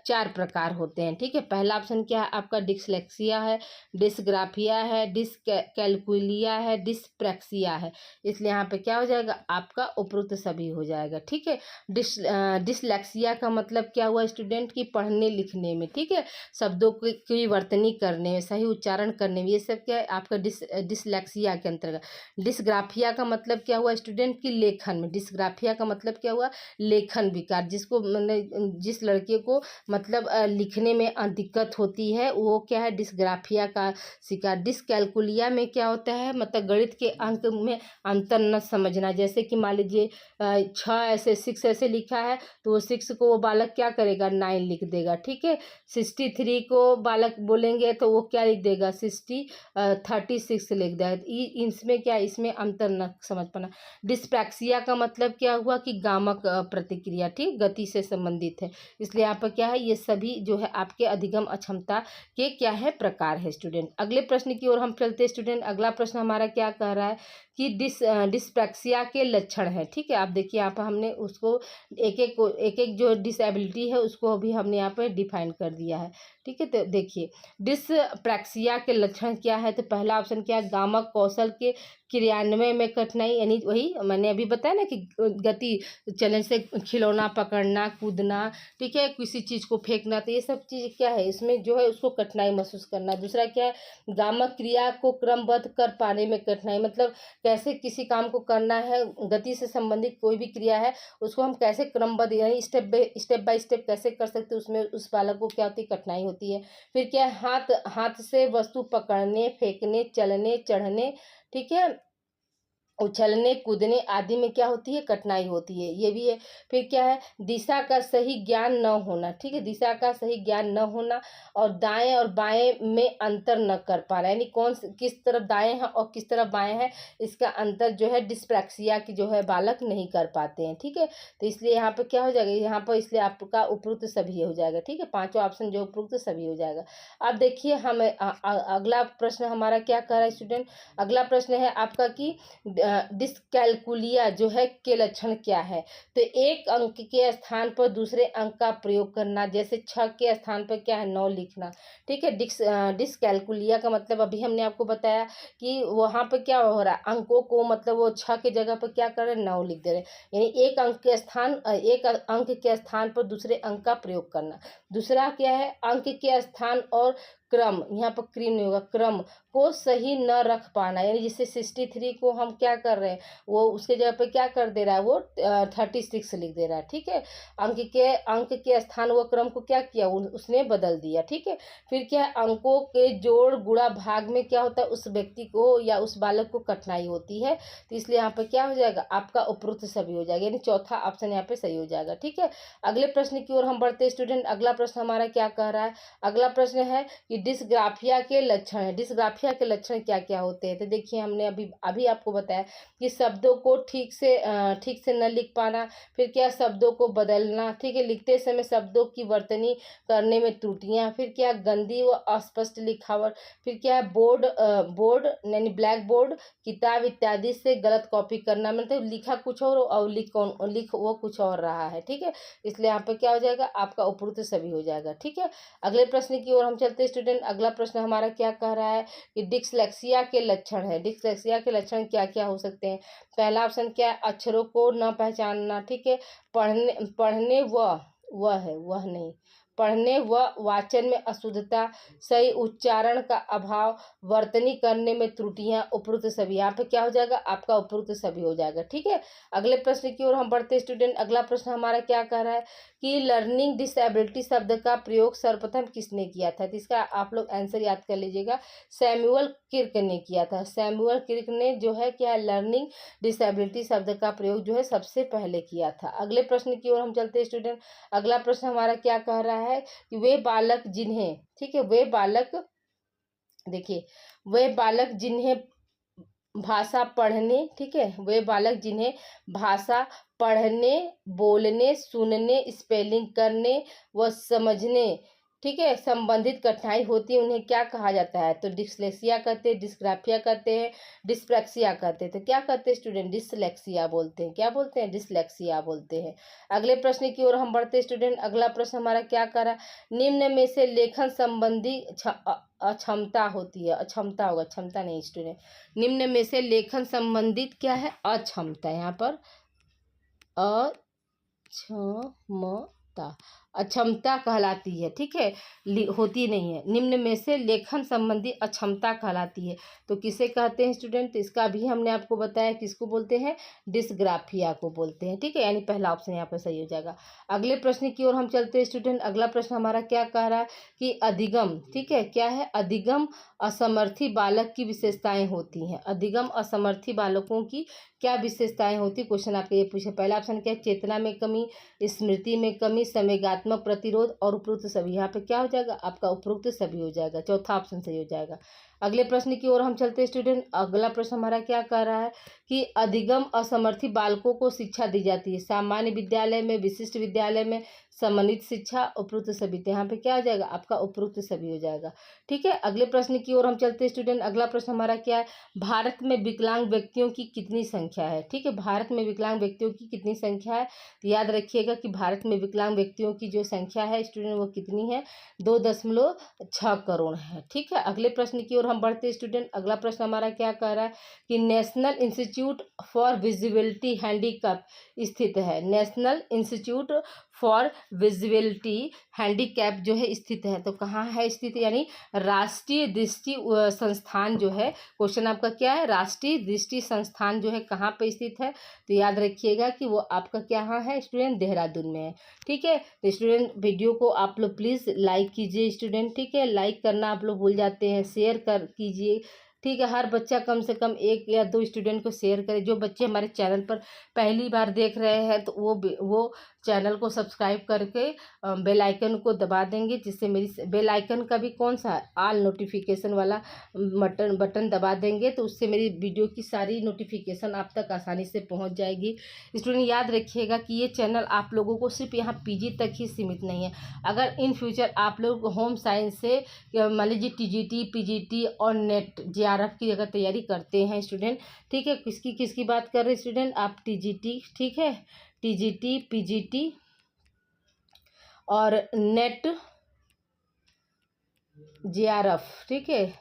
4 प्रकार होते हैं। ठीक है, पहला ऑप्शन क्या है आपका, डिसलेक्सिया है, डिसग्राफिया है, डिसकैलकुलिया है, डिसप्रैक्सिया है। इसलिए यहाँ पे क्या हो जाएगा आपका उपरोक्त सभी हो जाएगा। ठीक है, डिसलेक्सिया का मतलब क्या हुआ स्टूडेंट, की पढ़ने लिखने में, ठीक है, शब्दों की वर्तनी करने में, सही उच्चारण करने में, ये सब क्या है आपका डिसलेक्सिया के अंतर्गत। डिसग्राफिया का मतलब क्या हुआ स्टूडेंट, की लेखन में, डिसग्राफिया का मतलब क्या हुआ, लेखन विकार, जिसको मतलब जिस लड़के को मतलब लिखने में दिक्कत होती है वो क्या है, डिसग्राफिया का शिकार। डिसकैलकुलिया में क्या होता है, मतलब गणित के अंक में अंतर न समझना, जैसे कि मान लीजिए 6 ऐसे 6 ऐसे लिखा है तो वो 6 को वो बालक क्या करेगा, 9 लिख देगा। ठीक है, 63 को बालक बोलेंगे तो वो क्या लिख देगा, 36 लिख देगा। इसमें क्या, इसमें अंतर न समझ पाना। डिस्प्रैक्सिया का मतलब क्या हुआ, कि गामक प्रतिक्रिया, ठीक, गति से संबंधित है। इसलिए यहाँ पर क्या है, ये सभी जो है आपके अधिगम अक्षमता के क्या है, प्रकार है स्टूडेंट। अगले प्रश्न की ओर हम चलते हैं स्टूडेंट। अगला प्रश्न हमारा क्या कह रहा है कि डिस्प्रैक्सिया के लक्षण है। ठीक है, आप देखिए यहाँ पर हमने उसको एक एक जो डिसेबिलिटी है उसको भी हमने यहाँ पर डिफाइन कर दिया है। ठीक है, तो देखिए डिस्प्रैक्सिया के लक्षण क्या है, तो पहला ऑप्शन क्या है, गामक कौशल के क्रियान्वयन में कठिनाई, यानी वही मैंने अभी बताया ना कि गति चलन से खिलौना पकड़ना, कूदना, ठीक है, किसी चीज़ को फेंकना, तो ये सब चीज़ क्या है इसमें जो है उसको कठिनाई महसूस करना। दूसरा क्या है, गामक क्रिया को क्रमबद्ध कर पाने में कठिनाई, मतलब कैसे किसी काम को करना है, गति से संबंधित कोई भी क्रिया है उसको हम कैसे क्रमबद्ध यानी स्टेप बाय स्टेप कैसे कर सकते हैं, उसमें उस बालक को क्या होती है, कठिनाई होती है। फिर क्या है, हाथ से वस्तु पकड़ने, फेंकने, चलने, चढ़ने, ठीक है, उछलने कूदने आदि में क्या होती है, कठिनाई होती है, ये भी है। फिर क्या है, दिशा का सही ज्ञान न होना, ठीक है, दिशा का सही ज्ञान न होना, और दाएं और बाएं में अंतर न कर पाना, यानी किस तरफ दाएं हैं और किस तरफ बाएं हैं, इसका अंतर जो है डिस्प्रैक्सिया की जो है बालक नहीं कर पाते हैं। ठीक है, तो इसलिए यहाँ पर क्या हो जाएगा, यहाँ पर इसलिए आपका उपरोक्त सभी हो जाएगा। ठीक है, पांचों ऑप्शन जो उपरोक्त सभी हो जाएगा। अब देखिए हम अगला प्रश्न हमारा क्या कर रहा है स्टूडेंट। अगला प्रश्न है आपका कि डिस्कैलकुलिया जो है के लक्षण क्या है, तो एक अंक के स्थान पर दूसरे अंक का प्रयोग करना, जैसे 6 के स्थान पर क्या है 9 लिखना। ठीक है, डिस्कैलकुलिया का मतलब अभी हमने आपको बताया कि वहाँ पर क्या हो रहा है, अंकों को मतलब वो 6 की जगह पर क्या कर रहे हैं, 9 लिख दे रहे हैं, यानी एक अंक के स्थान पर दूसरे अंक का प्रयोग करना। दूसरा क्या है, अंक के स्थान और क्रम, यहाँ पर क्रीम नहीं होगा, क्रम को सही न रख पाना, यानी जिससे 63 को हम क्या कर रहे हैं, वो उसके जगह पे क्या कर दे रहा है, वो 36 लिख दे रहा है। ठीक है, अंक के स्थान व क्रम को क्या किया, उसने बदल दिया। ठीक है, फिर क्या है, अंकों के जोड़ गुणा भाग में क्या होता है, उस व्यक्ति को या उस बालक को कठिनाई होती है, तो इसलिए यहाँ पे क्या हो जाएगा आपका उपरोक्त सभी हो जाएगा, यानी चौथा ऑप्शन यहाँ पे सही हो जाएगा। ठीक है, अगले प्रश्न की ओर हम बढ़ते हैं स्टूडेंट। अगला प्रश्न हमारा क्या कह रहा है, अगला प्रश्न है कि डिस्ग्राफिया के लक्षण है। डिस्ग्राफिया के लक्षण क्या क्या होते हैं, तो देखिए हमने अभी आपको बताया कि शब्दों को ठीक से न लिख पाना, फिर क्या शब्दों को बदलना, ठीक है, लिखते समय शब्दों की वर्तनी करने में त्रुटियां, फिर क्या गंदी व अस्पष्ट लिखावट, फिर क्या है बोर्ड यानी ब्लैक बोर्ड, किताब इत्यादि से गलत कॉपी करना, मतलब लिखा कुछ और लिख वो कुछ और रहा है। ठीक है, इसलिए यहाँ पे क्या हो जाएगा आपका उपरोक्त सभी हो जाएगा। ठीक है, अगले प्रश्न की ओर हम चलते हैं स्टूडेंट। अगला प्रश्न हमारा क्या कह रहा है कि डिस्लेक्सिया के लक्षण है। डिस्लेक्सिया के लक्षण क्या क्या हो सकते हैं, पहला ऑप्शन क्या है, अक्षरों को न पहचानना, ठीक है, पढ़ने वह नहीं, पढ़ने व वाचन में अशुद्धता, सही उच्चारण का अभाव, वर्तनी करने में त्रुटियां, उपरोक्त सभी। यहाँ पे क्या हो जाएगा आपका उपरोक्त सभी हो जाएगा। ठीक है, अगले प्रश्न की ओर हम बढ़ते हैं स्टूडेंट। अगला प्रश्न हमारा क्या कह रहा है कि लर्निंग डिसेबिलिटी शब्द का प्रयोग सर्वप्रथम किसने किया था। तो इसका आप लोग आंसर याद कर लीजिएगा, सैमुअल किर्क ने किया था। सैमुअल किर्क ने जो है क्या लर्निंग डिसेबिलिटी शब्द का प्रयोग जो है सबसे पहले किया था। अगले प्रश्न की ओर हम चलते हैं स्टूडेंट। अगला प्रश्न हमारा क्या कह रहा है कि वे बालक जिन्हें, ठीक है, वे बालक, देखिए, वे बालक जिन्हें भाषा पढ़ने, ठीक है, वे बालक जिन्हें भाषा पढ़ने, बोलने, सुनने, स्पेलिंग करने व समझने, ठीक है, संबंधित कठिनाई होती है, उन्हें क्या कहा जाता है। तो डिस्लेक्सिया कहते हैं, डिस्ग्राफिया कहते हैं, डिस्प्रैक्सिया कहते हैं। तो क्या कहते हैं स्टूडेंट, डिसलेक्सिया बोलते हैं। क्या बोलते हैं, डिसलेक्सिया बोलते हैं। अगले प्रश्न की ओर हम बढ़ते हैं स्टूडेंट। अगला प्रश्न हमारा क्या कर रहा है, निम्न में से लेखन संबंधी अक्षमता होती है, अक्षमता होगा, क्षमता नहीं स्टूडेंट, निम्न में से लेखन संबंधित क्या है, अक्षमता। यहाँ पर अक्षमता, अक्षमता कहलाती है। ठीक है, होती नहीं है, निम्न में से लेखन संबंधी अक्षमता कहलाती है। तो किसे कहते हैं स्टूडेंट, तो इसका भी हमने आपको बताया, किसको बोलते हैं, डिस्ग्राफिया को बोलते हैं। ठीक है, यानी पहला ऑप्शन यहाँ पर सही हो जाएगा। अगले प्रश्न की ओर हम चलते हैं स्टूडेंट। अगला प्रश्न हमारा क्या कह रहा है कि अधिगम, ठीक है, क्या है, अधिगम असमर्थी बालक की विशेषताएं होती हैं। अधिगम असमर्थी बालकों की क्या विशेषताएं होती, क्वेश्चन आपको ये पूछे। पहला ऑप्शन क्या है, चेतना में कमी, स्मृति में कमी, संवेगात्मक प्रतिरोध और उपरोक्त सभी। यहाँ पे क्या हो जाएगा आपका उपरोक्त सभी हो जाएगा, चौथा ऑप्शन सही हो जाएगा। अगले प्रश्न की ओर हम चलते हैं स्टूडेंट। अगला प्रश्न हमारा क्या कह रहा है कि अधिगम असमर्थी बालकों को शिक्षा दी जाती है सामान्य विद्यालय में, विशिष्ट विद्यालय में, समन्वित शिक्षा, उपरोक्त सभी। तो यहाँ पे क्या हो जाएगा आपका उपरोक्त सभी हो जाएगा। ठीक है, अगले प्रश्न की ओर हम चलते हैं स्टूडेंट। अगला प्रश्न हमारा क्या है, भारत में विकलांग व्यक्तियों की कितनी संख्या है। ठीक है, भारत में विकलांग व्यक्तियों की कितनी संख्या है, तो याद रखिएगा कि भारत में विकलांग व्यक्तियों की जो संख्या है स्टूडेंट वो कितनी है, 2.6 करोड़ है। ठीक है, अगले प्रश्न की ओर हम बढ़ते हैं स्टूडेंट। अगला प्रश्न हमारा क्या कह रहा है कि national institute for visibility handicap स्थित है। National institute for visibility handicap जो है स्थित है, तो कहाँ है स्थित, यानी राष्ट्रीय दृष्टि संस्थान जो है, क्वेश्चन आपका क्या है, राष्ट्रीय दृष्टि संस्थान जो है कहाँ पे स्थित है, तो याद रखिएगा कि वो आपका क्या है स्टूडेंट, देहरादून में है। ठीक है, तो स्टूडेंट वीडियो को आप लोग प्लीज़ लाइक कीजिए स्टूडेंट। ठीक है, लाइक करना आप लोग भूल जाते हैं, शेयर कर कीजिए। ठीक है, हर बच्चा कम से कम 1 या 2 स्टूडेंट को शेयर करे। जो बच्चे हमारे चैनल पर पहली बार देख रहे हैं तो वो चैनल को सब्सक्राइब करके बेल आइकन को दबा देंगे, जिससे मेरी बेल आइकन का भी कौन सा ऑल नोटिफिकेशन वाला बटन दबा देंगे, तो उससे मेरी वीडियो की सारी नोटिफिकेशन आप तक आसानी से पहुंच जाएगी। स्टूडेंट याद रखिएगा कि ये चैनल आप लोगों को सिर्फ यहाँ पीजी तक ही सीमित नहीं है। अगर इन फ्यूचर आप लोग होम साइंस से मान लीजिए टीजीटी, पीजीटी और नेट जेआरएफ की अगर तैयारी करते हैं स्टूडेंट, ठीक है, किसकी बात कर रहे हैं स्टूडेंट, आप टीजीटी, ठीक है, टीजीटी, पीजीटी और नेट जेआरएफ, ठीक है,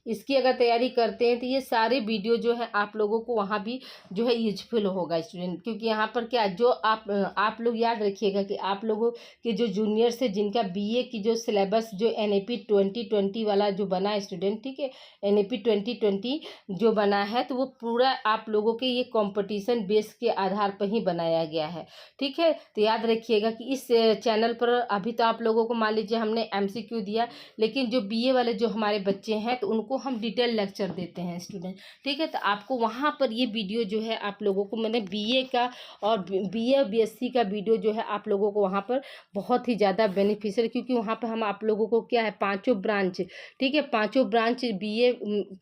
इसकी अगर तैयारी करते हैं तो ये सारे वीडियो जो है आप लोगों को वहाँ भी जो है यूजफुल होगा स्टूडेंट। क्योंकि यहाँ पर क्या जो आप लोग याद रखिएगा कि आप लोगों के जो जूनियर्स है जिनका बीए की जो सिलेबस जो एनएपी 2020 वाला जो बना है स्टूडेंट, ठीक है, एनएपी 2020 जो बना है, तो वो पूरा आप लोगों के ये कॉम्पिटिशन बेस के आधार पर ही बनाया गया है। ठीक है, तो याद रखिएगा कि इस चैनल पर अभी तो आप लोगों को मान लीजिए हमने MCQ दिया, लेकिन जो बीए वाले जो हमारे बच्चे हैं तो उनको हम डिटेल लेक्चर देते हैं स्टूडेंट। ठीक है, तो आपको वहाँ पर ये वीडियो जो है आप लोगों को, मैंने बीए का और बीए बीएससी का वीडियो जो है आप लोगों को वहाँ पर बहुत ही ज़्यादा बेनिफिशियल, क्योंकि वहाँ पर हम आप लोगों को क्या है पांचों ब्रांच, ठीक है, पांचों ब्रांच बीए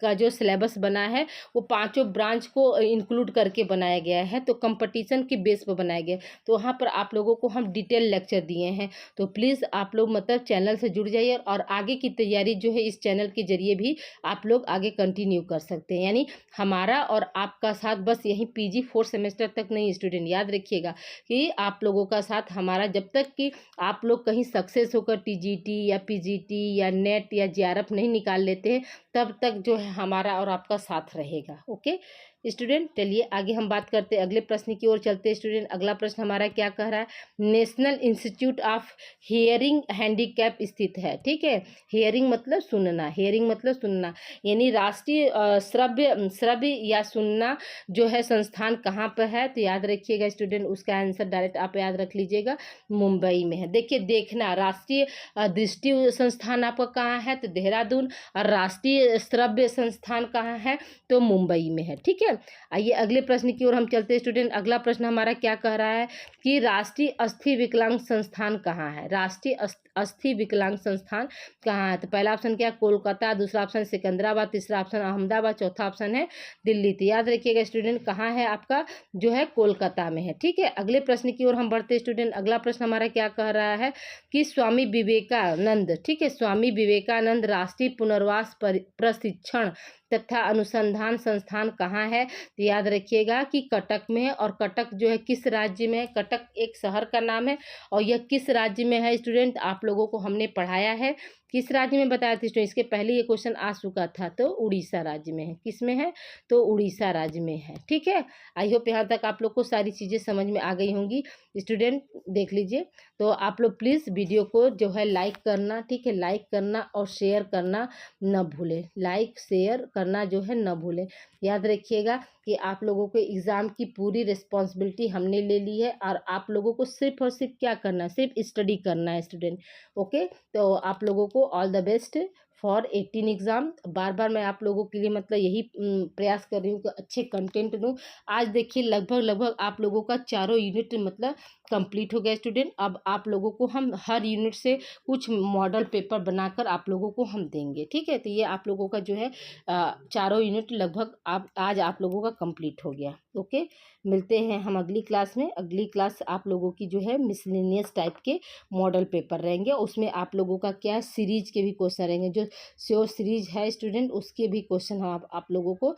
का जो सिलेबस बना है वो पांचों ब्रांच को इंक्लूड करके बनाया गया है, तो कंपटीशन के बेस पर बनाया गया, तो वहाँ पर आप लोगों को हम डिटेल लेक्चर दिए हैं। तो प्लीज़ आप लोग मतलब चैनल से जुड़ जाइए और आगे की तैयारी जो है इस चैनल के जरिए भी आप लोग आगे कंटिन्यू कर सकते हैं। यानी हमारा और आपका साथ बस यही पीजी 4 सेमेस्टर तक नहीं स्टूडेंट, याद रखिएगा कि आप लोगों का साथ हमारा जब तक कि आप लोग कहीं सक्सेस होकर टीजीटी या पीजीटी या नेट या जेआरएफ नहीं निकाल लेते हैं, तब तक जो है हमारा और आपका साथ रहेगा। ओके, स्टूडेंट चलिए आगे हम बात करते हैं, अगले प्रश्न की ओर चलते हैं स्टूडेंट। अगला प्रश्न हमारा क्या कह रहा है, national institute of hearing handicap स्थित है। ठीक है, हियरिंग मतलब सुनना, हियरिंग मतलब सुनना, यानी राष्ट्रीय श्रव्य श्रव्य या सुनना जो है संस्थान कहाँ पर है, तो याद रखिएगा स्टूडेंट, उसका आंसर डायरेक्ट आप याद रख लीजिएगा, मुंबई में है। देखिए देखना, राष्ट्रीय दृष्टि संस्थान आपका कहाँ है, तो देहरादून, और राष्ट्रीय श्रव्य संस्थान कहाँ है, तो मुंबई में है। ठीक है, आइए अगले प्रश्न की ओर हम चलते हैं स्टूडेंट। अगला प्रश्न हमारा क्या कह रहा है कि राष्ट्रीय अस्थि विकलांग संस्थान कहाँ है, राष्ट्रीय अस्थि विकलांग संस्थान कहाँ है, तो पहला ऑप्शन क्या है, कोलकाता, दूसरा ऑप्शन सिकंदराबाद, तीसरा ऑप्शन अहमदाबाद, चौथा ऑप्शन है दिल्ली। तो याद रखिएगा स्टूडेंट, कहाँ है आपका जो है, कोलकाता में है। ठीक है, अगले प्रश्न की ओर हम बढ़ते हैं स्टूडेंट। अगला प्रश्न हमारा क्या कह रहा है कि स्वामी विवेकानंद, ठीक है, स्वामी विवेकानंद राष्ट्रीय पुनर्वास प्रशिक्षण तथा अनुसंधान संस्थान कहाँ है, तो याद रखिएगा कि कटक में है। और कटक जो है किस राज्य में है, कटक एक शहर का नाम है, और यह किस राज्य में है स्टूडेंट, आप लोगों को हमने पढ़ाया है, किस राज्य में बताया था स्टूडेंट, इसके पहले ये क्वेश्चन आ चुका था, तो उड़ीसा राज्य में है। किस में है, तो उड़ीसा राज्य में है। ठीक है, आई होप यहाँ तक आप लोग को सारी चीज़ें समझ में आ गई होंगी स्टूडेंट, देख लीजिए। तो आप लोग प्लीज़ वीडियो को जो है लाइक करना, ठीक है, लाइक करना और शेयर करना न भूलें, लाइक शेयर करना जो है न भूलें। याद रखिएगा कि आप लोगों के एग्ज़ाम की पूरी रिस्पॉन्सिबिलिटी हमने ले ली है, और आप लोगों को सिर्फ और सिर्फ क्या करना है, सिर्फ स्टडी करना है स्टूडेंट। ओके, तो आप लोगों को all the best for 18 exam. बार बार मैं आप लोगों के लिए मतलब यही प्रयास कर रही हूँ कि अच्छे कंटेंट दूँ। आज देखिए लगभग आप लोगों का चारों यूनिट मतलब कंप्लीट हो गया स्टूडेंट। अब आप लोगों को हम हर यूनिट से कुछ मॉडल पेपर बनाकर आप लोगों को हम देंगे। ठीक है, तो ये आप लोगों का जो है चारों यूनिट लगभग आज आप लोगों का कंप्लीट हो गया। ओके, मिलते हैं हम अगली क्लास में। अगली क्लास आप लोगों की जो है मिसलेनियस टाइप के मॉडल पेपर रहेंगे, उसमें आप लोगों का क्या सीरीज के भी क्वेश्चन रहेंगे, जो श्योर सीरीज है स्टूडेंट उसके भी क्वेश्चन हम आप लोगों को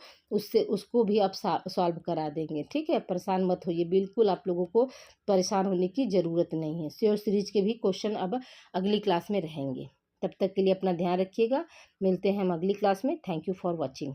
उसको भी आप सॉल्व करा देंगे। ठीक है, परेशान मत होइए, बिल्कुल आप लोगों को परेशान होने की ज़रूरत नहीं है। श्योर सीरीज के भी क्वेश्चन अब अगली क्लास में रहेंगे। तब तक के लिए अपना ध्यान रखिएगा, मिलते हैं हम अगली क्लास में। Thank you for watching.